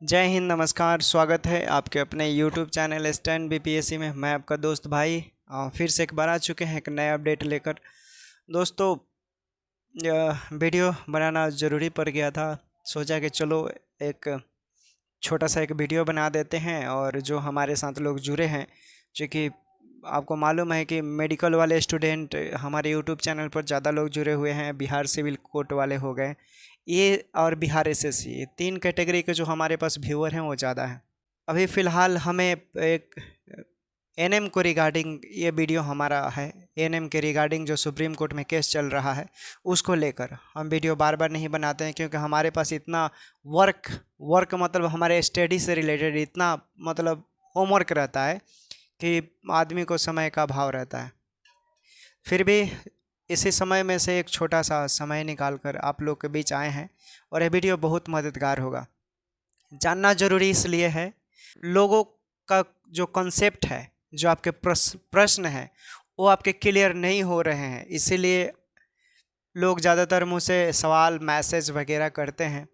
जय हिंद, नमस्कार। स्वागत है आपके अपने YouTube चैनल स्टैंड बीपीएससी में। मैं आपका दोस्त भाई फिर से एक बार आ चुके हैं एक नए अपडेट लेकर। दोस्तों, वीडियो बनाना ज़रूरी पड़ गया था। सोचा कि चलो एक छोटा सा एक वीडियो बना देते हैं। और जो हमारे साथ लोग जुड़े हैं, क्योंकि आपको मालूम है कि मेडिकल वाले स्टूडेंट हमारे यूट्यूब चैनल पर ज़्यादा लोग जुड़े हुए हैं। बिहार सिविल कोर्ट वाले हो गए ये, और बिहार एसएससी, ये तीन कैटेगरी के जो हमारे पास व्यूअर हैं वो ज़्यादा हैं। अभी फ़िलहाल हमें एक एनएम को रिगार्डिंग ये वीडियो हमारा है। एनएम के रिगार्डिंग जो सुप्रीम कोर्ट में केस चल रहा है उसको लेकर हम वीडियो बार बार नहीं बनाते हैं, क्योंकि हमारे पास इतना वर्क मतलब हमारे स्टडी से रिलेटेड इतना मतलब होमवर्क रहता है कि आदमी को समय का अभाव रहता है। फिर भी इसी समय में से एक छोटा सा समय निकाल कर आप लोग के बीच आए हैं, और यह वीडियो बहुत मददगार होगा। जानना जरूरी इसलिए है, लोगों का जो कॉन्सेप्ट है, जो आपके प्रश्न हैं, वो आपके क्लियर नहीं हो रहे हैं। इसीलिए लोग ज़्यादातर मुझसे सवाल मैसेज वगैरह करते हैं।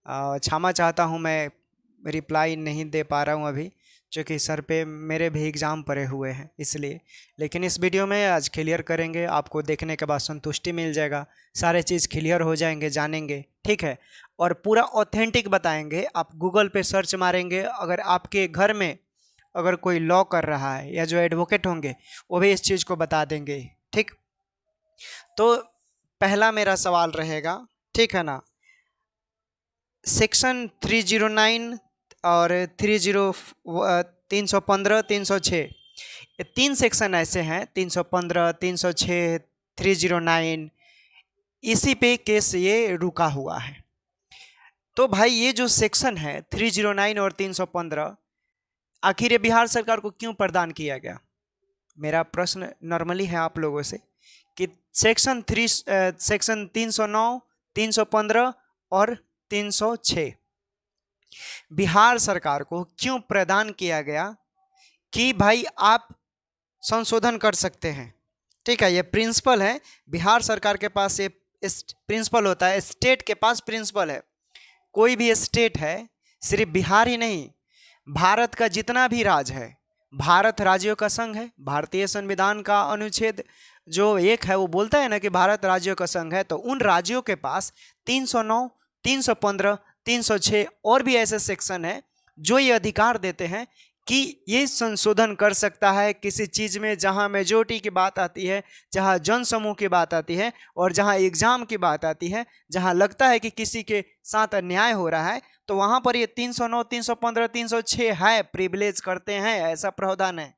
क्षमा चाहता हूँ, मैं रिप्लाई नहीं दे पा रहा हूँ अभी, क्योंकि सर पे मेरे भी एग्ज़ाम पड़े हुए हैं इसलिए। लेकिन इस वीडियो में आज क्लियर करेंगे, आपको देखने के बाद संतुष्टि मिल जाएगा, सारे चीज़ क्लियर हो जाएंगे, जानेंगे, ठीक है। और पूरा ऑथेंटिक बताएंगे। आप गूगल पे सर्च मारेंगे, अगर आपके घर में अगर कोई लॉ कर रहा है या जो एडवोकेट होंगे वो भी इस चीज़ को बता देंगे, ठीक। तो पहला मेरा सवाल रहेगा, ठीक है ना। सेक्शन 309 और 315 306, ये तीन सेक्शन ऐसे हैं, 315 306 309, इसी पे केस ये रुका हुआ है। तो भाई ये जो सेक्शन है 309 और 315, आखिर ये बिहार सरकार को क्यों प्रदान किया गया? मेरा प्रश्न नॉर्मली है आप लोगों से कि सेक्शन 309 315 और 306 बिहार सरकार को क्यों प्रदान किया गया कि भाई आप संशोधन कर सकते हैं, ठीक है। ये प्रिंसिपल है, बिहार सरकार के पास ये प्रिंसिपल होता है, स्टेट के पास प्रिंसिपल है। कोई भी स्टेट है, सिर्फ बिहार ही नहीं, भारत का जितना भी राज्य है, भारत राज्यों का संघ है। भारतीय संविधान का अनुच्छेद जो 1 है वो बोलता है ना कि भारत राज्यों का संघ है। तो उन राज्यों के पास 309 315 306 और भी ऐसे सेक्शन है जो ये अधिकार देते हैं कि ये संशोधन कर सकता है किसी चीज़ में, जहाँ मेजोरिटी की बात आती है, जहाँ जनसमूह की बात आती है, और जहाँ एग्जाम की बात आती है, जहाँ लगता है कि किसी के साथ अन्याय हो रहा है, तो वहाँ पर ये 309 315 306 है, प्रिविलेज करते हैं, ऐसा प्रावधान है।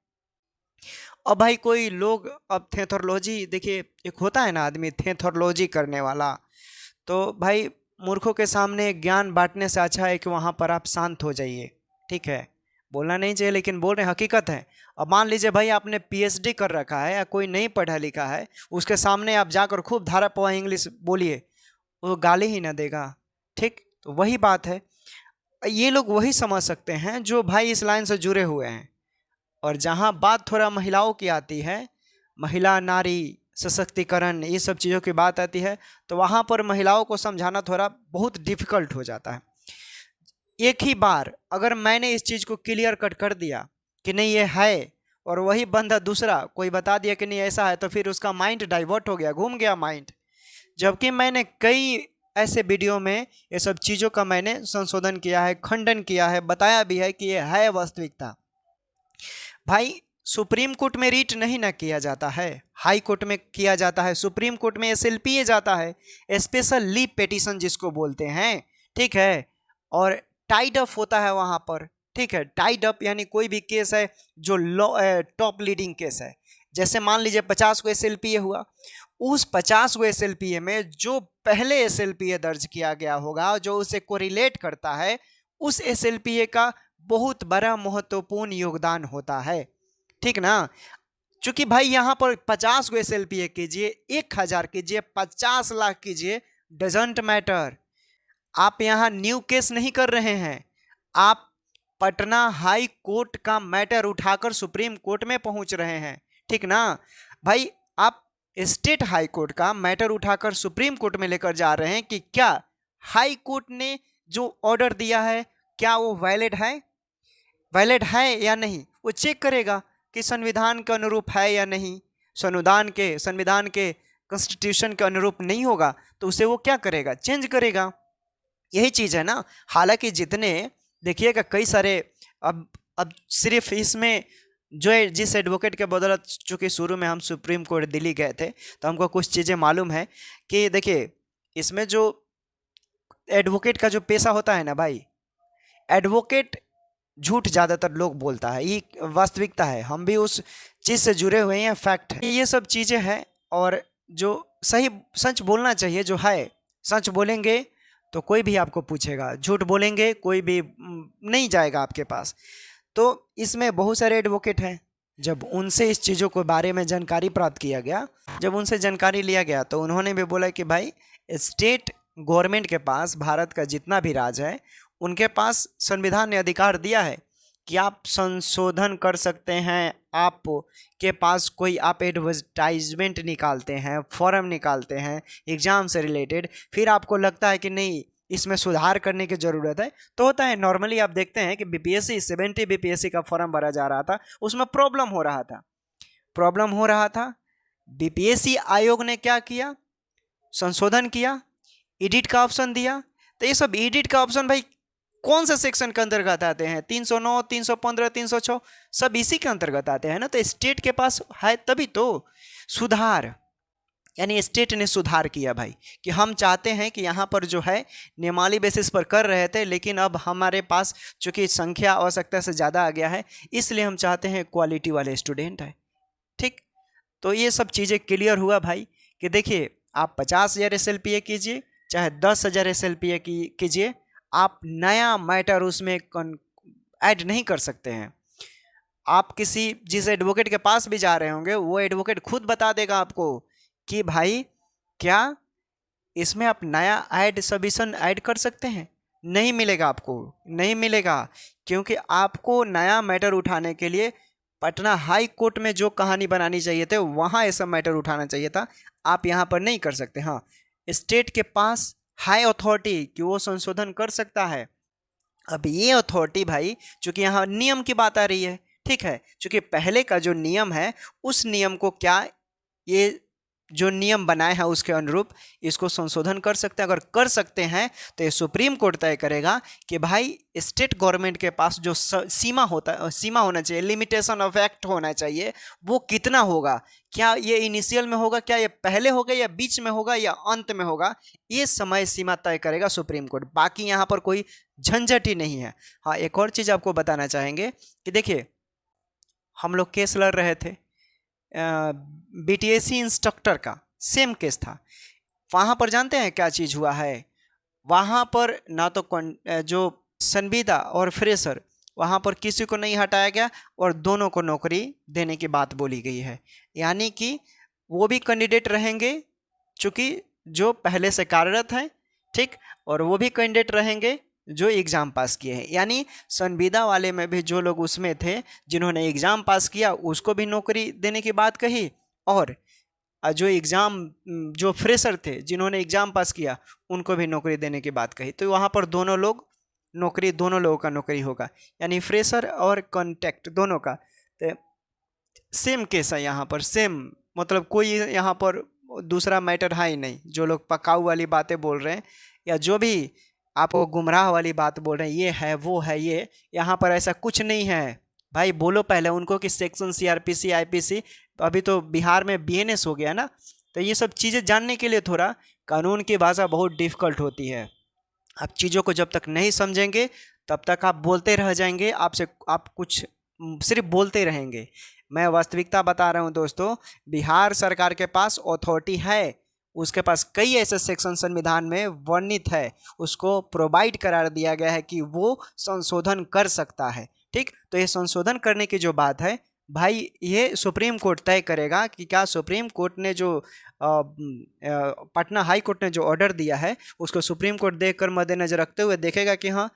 अब भाई कोई लोग, अब थेथोलॉजी देखिए, एक होता है ना आदमी थेथोलॉजी करने वाला, तो भाई मूर्खों के सामने ज्ञान बांटने से अच्छा है कि वहाँ पर आप शांत हो जाइए, ठीक है। बोलना नहीं चाहिए लेकिन बोल रहे, हकीकत है। अब मान लीजिए भाई आपने पीएचडी कर रखा है या कोई नहीं पढ़ा लिखा है, उसके सामने आप जाकर खूब धारा पवा इंग्लिश बोलिए, वो गाली ही ना देगा, ठीक। तो वही बात है, ये लोग वही समझ सकते हैं जो भाई इस लाइन से जुड़े हुए हैं। और जहाँ बात थोड़ा महिलाओं की आती है, महिला नारी सशक्तिकरण, ये सब चीज़ों की बात आती है, तो वहाँ पर महिलाओं को समझाना थोड़ा बहुत डिफिकल्ट हो जाता है। एक ही बार अगर मैंने इस चीज़ को क्लियर कट कर दिया कि नहीं ये है, और वही बंदा दूसरा कोई बता दिया कि नहीं ऐसा है, तो फिर उसका माइंड डाइवर्ट हो गया, घूम गया माइंड। जबकि मैंने कई ऐसे वीडियो में ये सब चीज़ों का मैंने संशोधन किया है, खंडन किया है, बताया भी है कि ये है वास्तविकता। भाई सुप्रीम कोर्ट में रीट नहीं ना किया जाता है, हाई कोर्ट में किया जाता है, सुप्रीम कोर्ट में एसएलपीए जाता है, स्पेशल लीव पिटीशन जिसको बोलते हैं, ठीक है। और टाइड अप होता है वहाँ पर, ठीक है। टाइड अप यानी कोई भी केस है जो टॉप लीडिंग केस है, जैसे मान लीजिए 50 को एसएलपीए हुआ, उस 50 को एसएलपीए में जो पहले एसएलपीए दर्ज किया गया होगा, जो उसे कोरिलेट करता है, उस एसएलपीए का बहुत बड़ा महत्वपूर्ण योगदान होता है, ठीक ना। चूंकि भाई यहाँ पर 50 को एसएलपीए कीजिए, 1000 कीजिए, 50 लाख कीजिए, डजंट मैटर। आप यहाँ न्यू केस नहीं कर रहे हैं, आप पटना हाई कोर्ट का मैटर उठाकर सुप्रीम कोर्ट में पहुंच रहे हैं, ठीक ना। भाई आप स्टेट हाई कोर्ट का मैटर उठाकर सुप्रीम कोर्ट में लेकर जा रहे हैं कि क्या हाई कोर्ट ने जो ऑर्डर दिया है क्या वो वैलिड है या नहीं, वो चेक करेगा कि संविधान के अनुरूप है या नहीं। संविधान के कॉन्स्टिट्यूशन के अनुरूप नहीं होगा तो उसे वो क्या करेगा, चेंज करेगा। यही चीज़ है ना। हालांकि जितने देखिएगा कई सारे, अब सिर्फ इसमें जो है जिस एडवोकेट के बदौलत, चूँकि शुरू में हम सुप्रीम कोर्ट दिल्ली गए थे तो हमको कुछ चीज़ें मालूम है कि देखिए इसमें जो एडवोकेट का जो पेशा होता है ना भाई, एडवोकेट झूठ ज़्यादातर लोग बोलता है, ये वास्तविकता है, हम भी उस चीज़ से जुड़े हुए हैं, फैक्ट है। ये सब चीज़ें हैं और जो सही सच बोलना चाहिए जो है, सच बोलेंगे तो कोई भी आपको पूछेगा, झूठ बोलेंगे कोई भी नहीं जाएगा आपके पास। तो इसमें बहुत सारे एडवोकेट हैं, जब उनसे इस चीज़ों के बारे में जानकारी प्राप्त किया गया, जब उनसे जानकारी लिया गया तो उन्होंने भी बोला कि भाई स्टेट गवर्नमेंट के पास भारत का जितना भी राज है उनके पास संविधान ने अधिकार दिया है कि आप संशोधन कर सकते हैं। आप के पास कोई आप एडवर्टाइजमेंट निकालते हैं, फॉर्म निकालते हैं एग्ज़ाम से रिलेटेड, फिर आपको लगता है कि नहीं इसमें सुधार करने की ज़रूरत है तो होता है। नॉर्मली आप देखते हैं कि बीपीएससी 70 बीपीएससी का फॉर्म भरा जा रहा था, उसमें प्रॉब्लम हो रहा था। बीपीएससी आयोग ने क्या किया, संशोधन किया, एडिट का ऑप्शन दिया। तो ये सब एडिट का ऑप्शन भाई कौन सा सेक्शन के अंतर्गत आते हैं, 309, 315, 306 सब इसी के अंतर्गत आते हैं ना। तो स्टेट के पास है तभी तो सुधार, यानी स्टेट ने सुधार किया भाई कि हम चाहते हैं कि यहाँ पर जो है नियमावली बेसिस पर कर रहे थे, लेकिन अब हमारे पास चूँकि संख्या आवश्यकता से ज़्यादा आ गया है, इसलिए हम चाहते हैं क्वालिटी वाले स्टूडेंट है। ठीक, तो ये सब चीज़ें क्लियर हुआ भाई कि देखिए आप 50,000 SLPA कीजिए चाहे 10,000 SLPA कीजिए, आप नया मैटर उसमें ऐड नहीं कर सकते हैं। आप किसी जिस एडवोकेट के पास भी जा रहे होंगे वो एडवोकेट खुद बता देगा आपको कि भाई क्या इसमें आप नया सबमिशन ऐड कर सकते हैं, नहीं मिलेगा, आपको नहीं मिलेगा, क्योंकि आपको नया मैटर उठाने के लिए पटना हाई कोर्ट में जो कहानी बनानी चाहिए थे वहाँ ऐसा मैटर उठाना चाहिए था, आप यहाँ पर नहीं कर सकते। हाँ, स्टेट के पास हाई अथॉरिटी कि वो संशोधन कर सकता है। अब ये अथॉरिटी भाई चूंकि यहाँ नियम की बात आ रही है, ठीक है, चूंकि पहले का जो नियम है उस नियम को क्या ये जो नियम बनाए हैं उसके अनुरूप इसको संशोधन कर सकते हैं। अगर कर सकते हैं तो ये सुप्रीम कोर्ट तय करेगा कि भाई स्टेट गवर्नमेंट के पास जो सीमा होना चाहिए, लिमिटेशन ऑफ एक्ट होना चाहिए, वो कितना होगा, क्या ये इनिशियल में होगा, क्या ये पहले होगा या बीच में होगा या अंत में होगा, ये समय सीमा तय करेगा सुप्रीम कोर्ट। बाकी यहाँ पर कोई झंझट ही नहीं है। हाँ, एक और चीज़ आपको बताना चाहेंगे कि देखिए हम लोग केस लड़ रहे थे बीटीएसी इंस्ट्रक्टर का, सेम केस था। वहाँ पर जानते हैं क्या चीज़ हुआ है, वहाँ पर ना तो जो संविदा और फ्रेशर वहाँ पर किसी को नहीं हटाया गया और दोनों को नौकरी देने की बात बोली गई है। यानी कि वो भी कैंडिडेट रहेंगे चूँकि जो पहले से कार्यरत हैं, ठीक, और वो भी कैंडिडेट रहेंगे जो एग्ज़ाम पास किए हैं। यानी संविदा वाले में भी जो लोग उसमें थे जिन्होंने एग्ज़ाम पास किया उसको भी नौकरी देने की बात कही, और जो फ्रेशर थे जिन्होंने एग्ज़ाम पास किया उनको भी नौकरी देने की बात कही। तो वहाँ पर दोनों लोगों का नौकरी होगा, यानी फ्रेशर और कॉन्टैक्ट दोनों का। तो सेम केस है यहाँ पर, सेम मतलब कोई यहाँ पर दूसरा मैटर है ही नहीं। जो लोग पकाऊ वाली बातें बोल रहे हैं या जो भी आपको गुमराह वाली बात बोल रहे हैं ये है वो है, ये यहाँ पर ऐसा कुछ नहीं है भाई। बोलो पहले उनको कि सेक्शन सीआरपीसी आईपीसी, अभी तो बिहार में बीएनएस हो गया ना, तो ये सब चीज़ें जानने के लिए थोड़ा कानून की भाषा बहुत डिफ़िकल्ट होती है। आप चीज़ों को जब तक नहीं समझेंगे तब तक आप बोलते रह जाएंगे, आप कुछ सिर्फ बोलते रहेंगे। मैं वास्तविकता बता रहा हूँ दोस्तों, बिहार सरकार के पास अथॉरिटी है, उसके पास कई ऐसे सेक्शन संविधान में वर्णित है, उसको प्रोवाइड करार दिया गया है कि वो संशोधन कर सकता है। ठीक, तो ये संशोधन करने की जो बात है भाई ये सुप्रीम कोर्ट तय करेगा कि क्या सुप्रीम कोर्ट ने जो पटना हाई कोर्ट ने जो ऑर्डर दिया है उसको सुप्रीम कोर्ट देखकर मद्देनजर रखते हुए देखेगा कि हाँ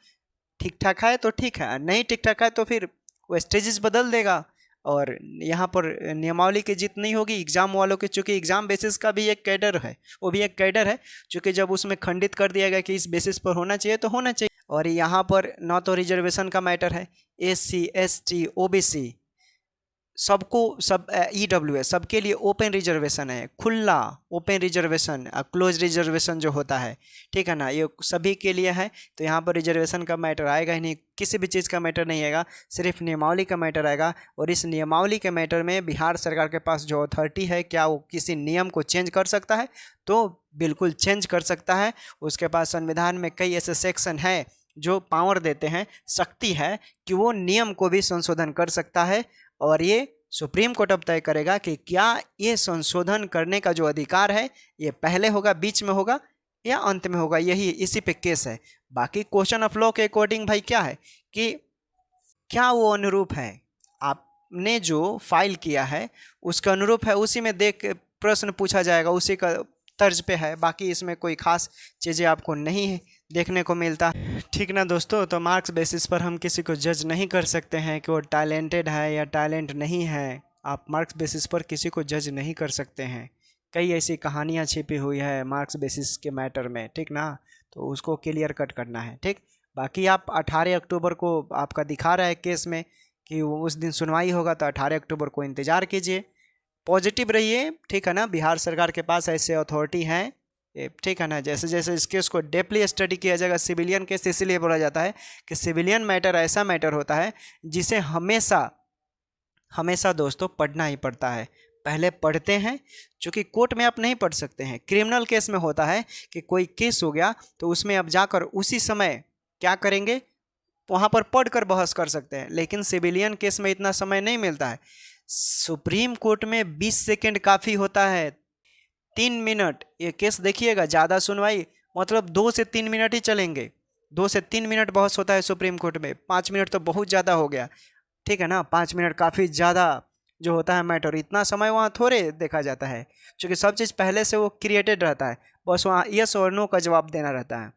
ठीक ठाक है तो ठीक है, नहीं ठीक ठाक है तो फिर वो स्टेजेस बदल देगा। और यहाँ पर नियमावली की जीत नहीं होगी एग्ज़ाम वालों के, चूँकि एग्ज़ाम बेसिस का भी एक कैडर है, वो भी एक कैडर है, चूँकि जब उसमें खंडित कर दिया गया कि इस बेसिस पर होना चाहिए तो होना चाहिए। और यहाँ पर ना तो रिजर्वेशन का मैटर है, SC ST OBC सबको सब EWS सबके लिए ओपन रिजर्वेशन है, खुला ओपन रिजर्वेशन, क्लोज रिजर्वेशन जो होता है, ठीक है ना, ये सभी के लिए है। तो यहाँ पर रिजर्वेशन का मैटर आएगा ही नहीं, किसी भी चीज़ का मैटर नहीं आएगा, सिर्फ नियमावली का मैटर आएगा। और इस नियमावली के मैटर में बिहार सरकार के पास जो अथॉरिटी है, क्या वो किसी नियम को चेंज कर सकता है? तो बिल्कुल चेंज कर सकता है। उसके पास संविधान में कई ऐसे सेक्शन है जो पावर देते हैं, शक्ति है कि वो नियम को भी संशोधन कर सकता है। और ये सुप्रीम कोर्ट अब तय करेगा कि क्या ये संशोधन करने का जो अधिकार है ये पहले होगा, बीच में होगा या अंत में होगा, यही इसी पे केस है। बाकी क्वेश्चन ऑफ लॉ के अकॉर्डिंग भाई क्या है कि क्या वो अनुरूप है, आपने जो फाइल किया है उसका अनुरूप है, उसी में देख प्रश्न पूछा जाएगा, उसी का तर्ज पे है। बाकी इसमें कोई खास चीज़ें आपको नहीं देखने को मिलता, ठीक ना दोस्तों। तो मार्क्स बेसिस पर हम किसी को जज नहीं कर सकते हैं कि वो टैलेंटेड है या टैलेंट नहीं है। आप मार्क्स बेसिस पर किसी को जज नहीं कर सकते हैं। कई ऐसी कहानियाँ छिपी हुई है मार्क्स बेसिस के मैटर में, ठीक ना, तो उसको क्लियर कट करना है, ठीक। बाकी आप 18 अक्टूबर को आपका दिखा रहा है केस में कि उस दिन सुनवाई होगा, तो 18 अक्टूबर को इंतज़ार कीजिए, पॉजिटिव रहिए, ठीक है ना। बिहार सरकार के पास ऐसे अथॉरिटी हैं, ठीक है ना। जैसे जैसे इस केस को डेपली स्टडी किया जाएगा, सिविलियन केस इसीलिए बोला जाता है कि सिविलियन मैटर ऐसा मैटर होता है जिसे हमेशा हमेशा दोस्तों पढ़ना ही पड़ता है। पहले पढ़ते हैं, चूँकि कोर्ट में आप नहीं पढ़ सकते हैं। क्रिमिनल केस में होता है कि कोई केस हो गया तो उसमें आप जाकर उसी समय क्या करेंगे, वहाँ पर पढ़ कर बहस कर सकते हैं, लेकिन सिविलियन केस में इतना समय नहीं मिलता है। सुप्रीम कोर्ट में 20 सेकेंड काफ़ी होता है, 3 मिनट ये केस देखिएगा, ज़्यादा सुनवाई मतलब 2 से 3 मिनट ही चलेंगे, 2 से 3 मिनट बहस होता है सुप्रीम कोर्ट में। 5 मिनट तो बहुत ज़्यादा हो गया, ठीक है ना, 5 मिनट काफ़ी ज़्यादा जो होता है मैटर, इतना समय वहाँ थोड़े देखा जाता है, क्योंकि सब चीज़ पहले से वो क्रिएटेड रहता है, बस वहाँ यस और नो का जवाब देना रहता है।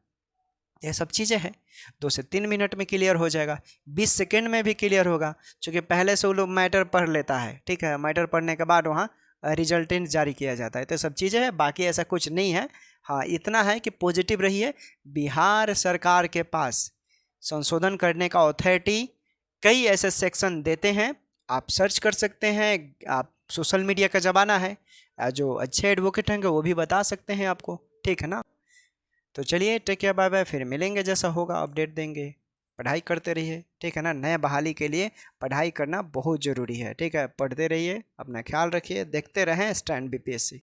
ये सब चीज़ें हैं, 2 से 3 मिनट में क्लियर हो जाएगा, 20 सेकेंड में भी क्लियर होगा, क्योंकि पहले से वो लोग मैटर पढ़ लेता है, ठीक है। मैटर पढ़ने के बाद वहाँ रिजल्टेंट जारी किया जाता है। तो सब चीज़ें हैं, बाकी ऐसा कुछ नहीं है। हाँ, इतना है कि पॉजिटिव रहिए, बिहार सरकार के पास संशोधन करने का अथॉरिटी कई ऐसे सेक्शन देते हैं, आप सर्च कर सकते हैं। आप सोशल मीडिया का ज़माना है, जो अच्छे एडवोकेट होंगे वो भी बता सकते हैं आपको, ठीक है ना। तो चलिए, टेक केयर, बाय बाय, फिर मिलेंगे, जैसा होगा अपडेट देंगे। पढ़ाई करते रहिए, ठीक है ना। नए बहाली के लिए पढ़ाई करना बहुत ज़रूरी है, ठीक है। पढ़ते रहिए, अपना ख्याल रखिए, देखते रहें स्टैंड BPSC।